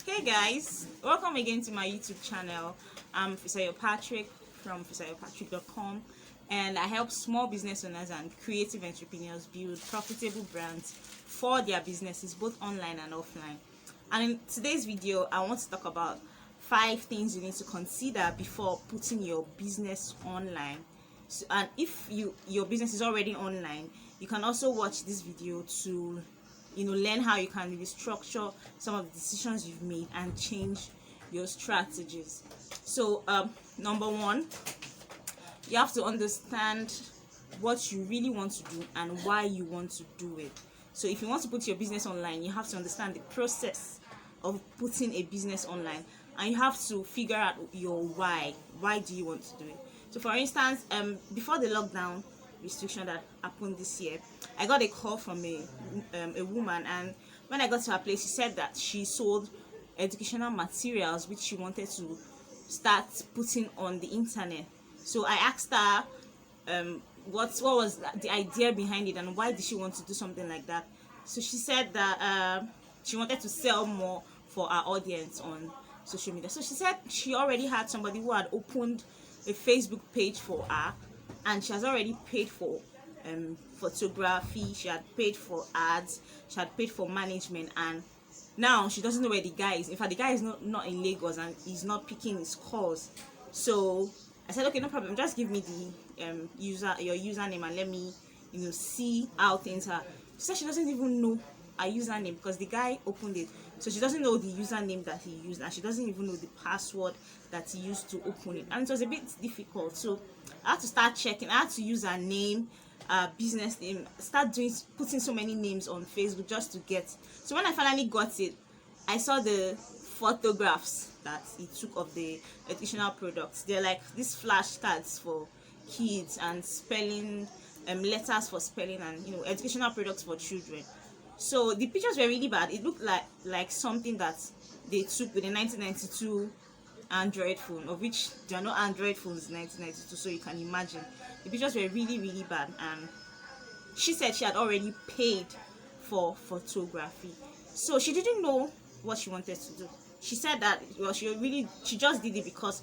Hey guys, welcome again to my YouTube channel. I'm Fisayo Patrick from fisayopatrick.com, and I help small business owners and creative entrepreneurs build profitable brands for their businesses, both online and offline. And in today's video, I want to talk about 5 things you need to consider before putting your business online. So, and if your business is already online, you can also watch this video to learn how you can restructure some of the decisions you've made and change your strategies. So number one, you have to understand what you really want to do and why you want to do it. So if you want to put your business online, you have to understand the process of putting a business online, and you have to figure out your why. Why do you want to do it? So for instance, before the lockdown restriction that happened this year, I got a call from a woman, and when I got to her place, she said that she sold educational materials which she wanted to start putting on the internet. So I asked her what was the idea behind it and why did she want to do something like that. So she said that she wanted to sell more for our audience on social media. So she said she already had somebody who had opened a Facebook page for her, and she has already paid for photography, she had paid for ads, she had paid for management, and now she doesn't know where the guy is. In fact, the guy is not in Lagos and he's not picking his calls. So I said, okay, no problem, just give me the your username and let me see how things are. She said she doesn't even know her username because the guy opened it, so she doesn't know the username that he used, and she doesn't even know the password that he used to open it, and it was a bit difficult. So I had to start checking. I had to use her name, business name, start putting so many names on Facebook just to get. So when I finally got it, I saw the photographs that he took of the educational products. They're like these flashcards for kids and spelling, letters for spelling, and educational products for children. So the pictures were really bad. It looked like something that they took with a 1992 Android phone, of which there are no Android phones in 1992, so you can imagine the pictures were really bad. And she said she had already paid for photography, so she didn't know what she wanted to do. She said that she just did it because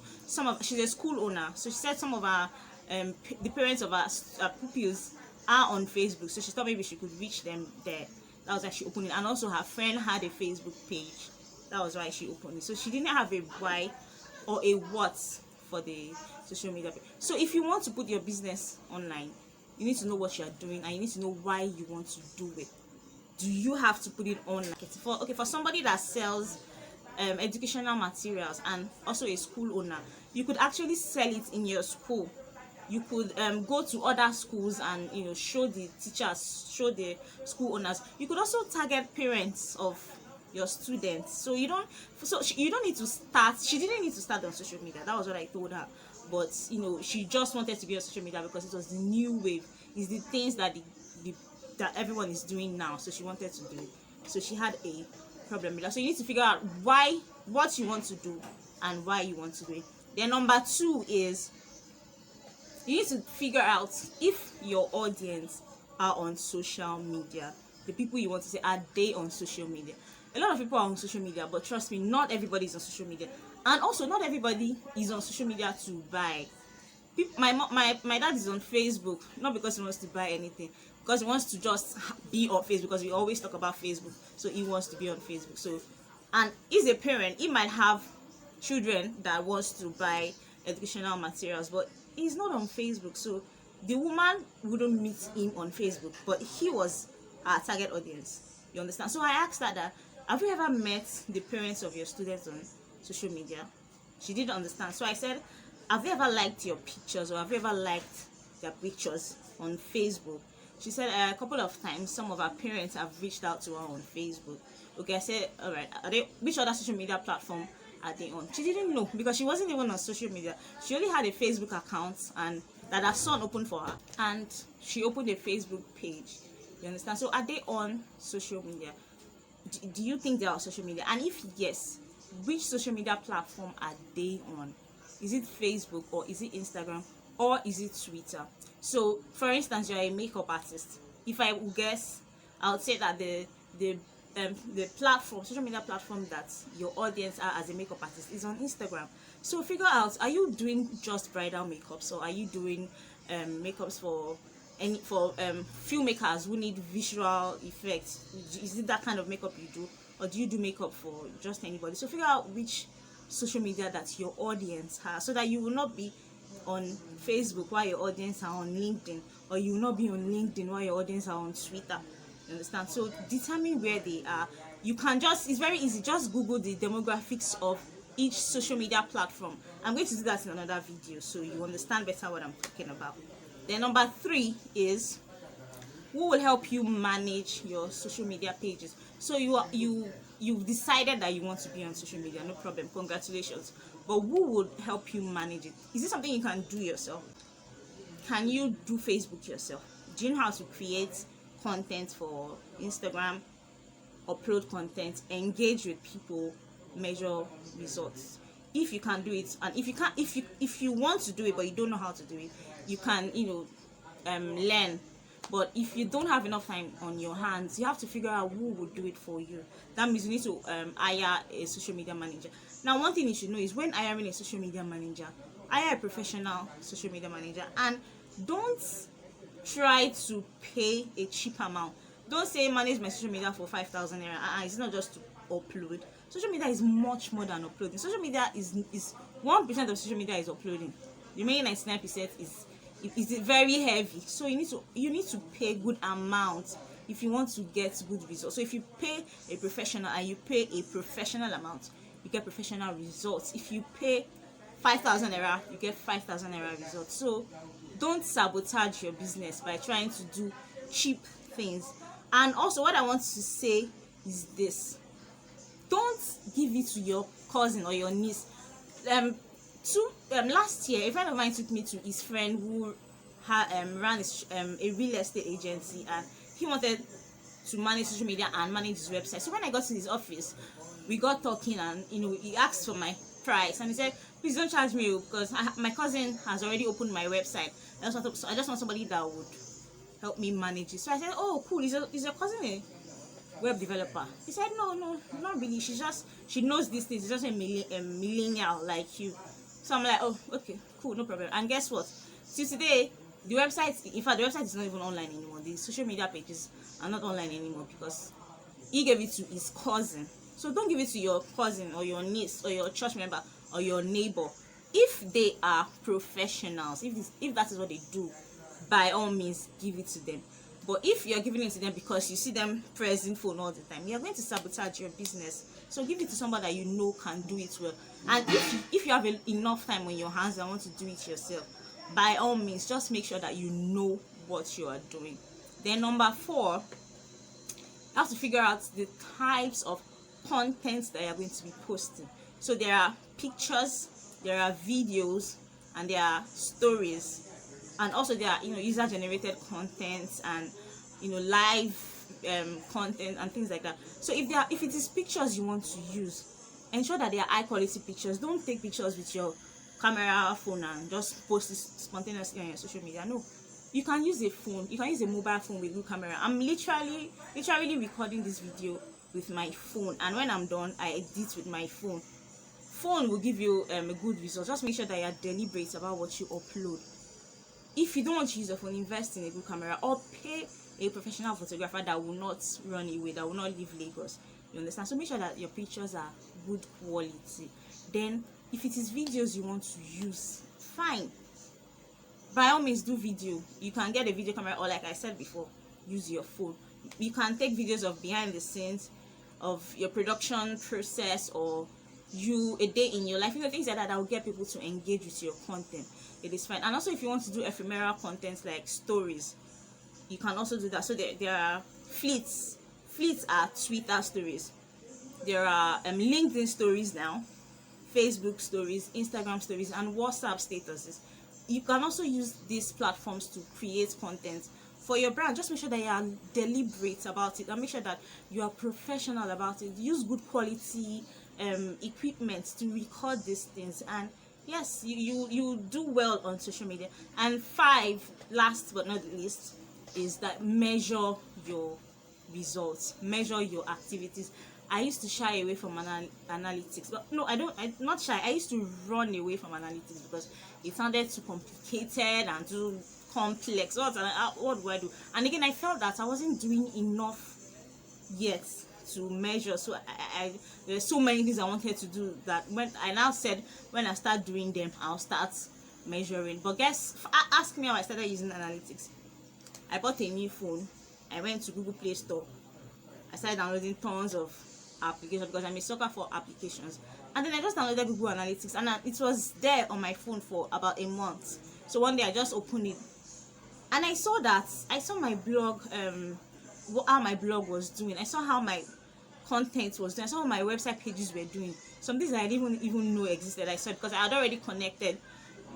she's a school owner, so she said some of her the parents of her pupils are on Facebook, so she thought maybe she could reach them there. That was why she opened it, and also her friend had a Facebook page. That was why she opened it. So she didn't have a why or a what for the social media page. So if you want to put your business online, you need to know what you are doing, and you need to know why you want to do it. Do you have to put it online? For somebody that sells educational materials and also a school owner, you could actually sell it in your school. You could go to other schools and show the teachers, show the school owners. You could also target parents of your students. So you don't need to start. She didn't need to start on social media. That was what I told her. But she just wanted to be on social media because it was the new wave. It's the things that that everyone is doing now. So she wanted to do it. So she had a problem with that. So you need to figure out what you want to do and why you want to do it. Then number 2 is you need to figure out if your audience are on social media. The people you want to say, are they on social media? A lot of people are on social media, but trust me, not everybody is on social media, and also not everybody is on social media to buy. My dad is on Facebook not because he wants to buy anything, because he wants to just be on Facebook, because we always talk about Facebook, so he wants to be on Facebook. So, and he's a parent, he might have children that wants to buy educational materials, but he's not on Facebook. So the woman wouldn't meet him on Facebook, but he was our target audience. You understand? So I asked her that, have you ever met the parents of your students on social media? She didn't understand. So I said, have you ever liked your pictures, or have you ever liked their pictures on Facebook? She said a couple of times some of her parents have reached out to her on Facebook. Okay, I said, all right, which other social media platform are they on? She didn't know because she wasn't even on social media. She only had a Facebook account, and that her son opened for her, and she opened a Facebook page. You understand? So are they on social media? Do you think they are on social media? And if yes, which social media platform are they on? Is it Facebook, or is it Instagram, or is it Twitter? So for instance, you're a makeup artist. If I would guess, I would say that the the platform, social media platform that your audience are as a makeup artist is on Instagram. So figure out, are you doing just bridal makeups, or are you doing makeups for filmmakers who need visual effects? Is it that kind of makeup you do, or do you do makeup for just anybody? So figure out which social media that your audience has, so that you will not be on Facebook while your audience are on LinkedIn, or you will not be on LinkedIn while your audience are on Twitter. You understand? So determine where they are. You can just, it's very easy, just Google the demographics of each social media platform. I'm going to do that in another video so you understand better what I'm talking about. Then number 3 is, who will help you manage your social media pages? So you've decided that you want to be on social media, no problem, congratulations. But who would help you manage it? Is it something you can do yourself? Can you do Facebook yourself? Do you know how to create content for Instagram, upload content, engage with people, measure results? If you can do it, and if you can't, if you want to do it but you don't know how to do it, you can learn. But if you don't have enough time on your hands, you have to figure out who will do it for you. That means you need to hire a social media manager. Now, one thing you should know is, when hiring a social media manager, hire a professional social media manager, and don't try to pay a cheap amount. Don't say manage my social media for 5,000 naira. It's not just to upload. Social media is much more than uploading. Social media is 1% of social media is uploading. The remaining 99% is very heavy. So you need to pay good amount if you want to get good results. So if you pay a professional and you pay a professional amount, you get professional results. If you pay 5,000 naira, you get 5,000 naira results. So don't sabotage your business by trying to do cheap things. And also, what I want to say is this: don't give it to your cousin or your niece. Last year, a friend of mine took me to his friend who ran a real estate agency, and he wanted to manage social media and manage his website. So when I got to his office, we got talking, and he asked for my price, and he said, please don't charge me, because my cousin has already opened my website. I just want somebody that would help me manage it. So I said, oh cool, is your cousin a web developer? He said, no, not really, she knows these things, she's just a millennial like you. So I'm like, oh, okay, cool, no problem. And guess what? Till today, the website is not even online anymore. The social media pages are not online anymore because he gave it to his cousin. So don't give it to your cousin or your niece or your church member or your neighbor. If they are professionals, if that is what they do, by all means give it to them. But if you're giving it to them because you see them pressing phone all the time, you're going to sabotage your business. So give it to somebody that you know can do it well. And if you have enough time on your hands and want to do it yourself, by all means, just make sure that you know what you are doing. Then number 4, you have to figure out the types of content that you're going to be posting. So there are pictures, there are videos, and there are stories. And also there are user generated content and live content and things like that. So if it is pictures you want to use, ensure that they are high quality pictures. Don't take pictures with your camera phone and just post it spontaneously on your social media. No, you can use a phone, you can use a mobile phone with good camera. I'm literally recording this video with my phone, and when I'm done, I edit with my phone. Phone will give you a good result. Just make sure that you are deliberate about what you upload. If you don't want to use your phone, invest in a good camera, or pay a professional photographer that will not run away, that will not leave Lagos. You understand? So make sure that your pictures are good quality. Then if it is videos you want to use, fine, by all means do video. You can get a video camera, or like I said before, use your phone. You can take videos of behind the scenes of your production process, or a day in your life, things like that will get people to engage with your content. It is fine. And also, if you want to do ephemeral content like stories, you can also do that. So there are fleets are Twitter stories, there are LinkedIn stories now, Facebook stories, Instagram stories, and WhatsApp statuses. You can also use these platforms to create content for your brand. Just make sure that you are deliberate about it, and make sure that you are professional about it. Use good quality equipment to record these things, and yes, you do well on social media. And 5, last but not least, is that measure your results, measure your activities. I used to shy away from analytics, but no, I not shy. I used to run away from analytics because it sounded too complicated and too complex. What do I do? And again, I felt that I wasn't doing enough yet to measure. So there's so many things I wanted to do that when I now said when I start doing them, I'll start measuring. But ask me how I started using analytics. I bought a new phone. I went to Google Play Store. I started downloading tons of applications because I'm a sucker for applications. And then I just downloaded Google Analytics, and it was there on my phone for about a month. So one day I just opened it, and I saw my blog, how my blog was doing. I saw how my content was doing. I saw how my website pages were doing. Some things I didn't even know existed. I saw it because I had already connected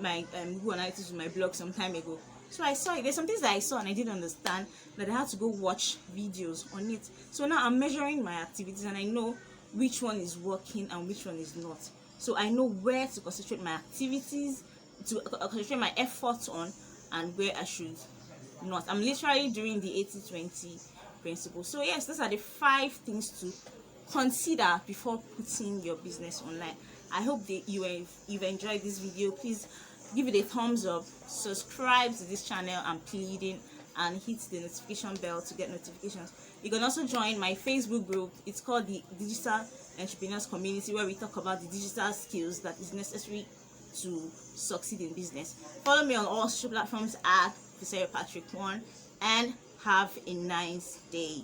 my Google Analytics with my blog some time ago. So I saw it. There's some things that I saw and I didn't understand, that I had to go watch videos on it. So now I'm measuring my activities and I know which one is working and which one is not. So I know where to concentrate my activities, to concentrate my efforts on, and where I should not. I'm literally doing the 80-20 principle. So yes, those are the 5 things to consider before putting your business online. I hope that you've enjoyed this video. Please give it a thumbs up, subscribe to this channel, I'm pleading, and hit the notification bell to get notifications. You can also join my Facebook group. It's called the Digital Entrepreneurs Community, where we talk about the digital skills that is necessary to succeed in business. Follow me on all social platforms at Fisayo Patrick 1, and have a nice day.